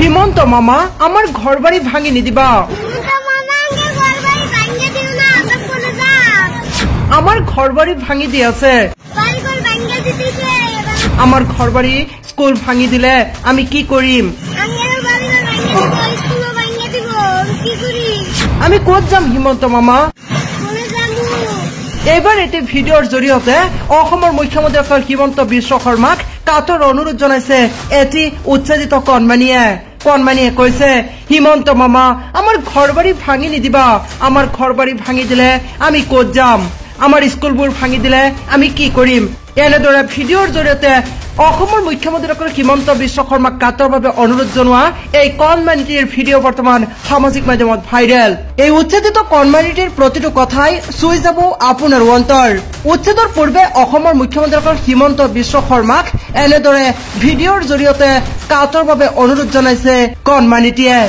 হিমন্ত মামা আমার ঘর বাড়ি ভাঙি নিদিবা আমার ঘর বাড়ি ভাঙি দি আছে আমার ঘর বাড়ি স্কুল ভাঙি দিলে আমি কি করিম আমি কত যাম হিমন্ত মামা এবার এটি ভিডিওর জৰিয়তে অসমৰ মুখ্যমন্ত্ৰী হিমন্ত বিশ্ব শৰ্মাক কাতৰ অনুৰোধ জনাইছে এটি উচ্ছেদিত কণমানিয়ে কৈছে হিমন্ত মামা আমাৰ ঘৰ বাড়ি ভাঙি নিদিবা আমাৰ ঘৰ বাড়ি ভাঙি দিলে আমি কত যাম আমাৰ স্কুলবোৰ ভাঙি দিলে আমি কি কৰিম এনেদৰে ভিডিওৰ জৰিয়তে অসমৰ মুখ্যমন্ত্ৰী হিমন্ত বিশ্ব শৰ্মাক কাতৰভাৱে অনুৰোধ জনোৱা এই কণমানিটিৰ ভিডিও বৰ্তমান সামাজিক মাধ্যমত ভাইৰেল এই উচ্ছেদিত কণমানিটিৰ প্ৰতিটো কথাই চুই যাব আপোনাৰ অন্তৰ উচ্ছেদৰ পূৰ্বে অসমৰ মুখ্যমন্ত্ৰী হিমন্ত বিশ্ব শৰ্মাক এনেদৰে ভিডিওৰ জৰিয়তে কাতৰভাৱে অনুৰোধ জনাইছে কণমানিটিয়ে।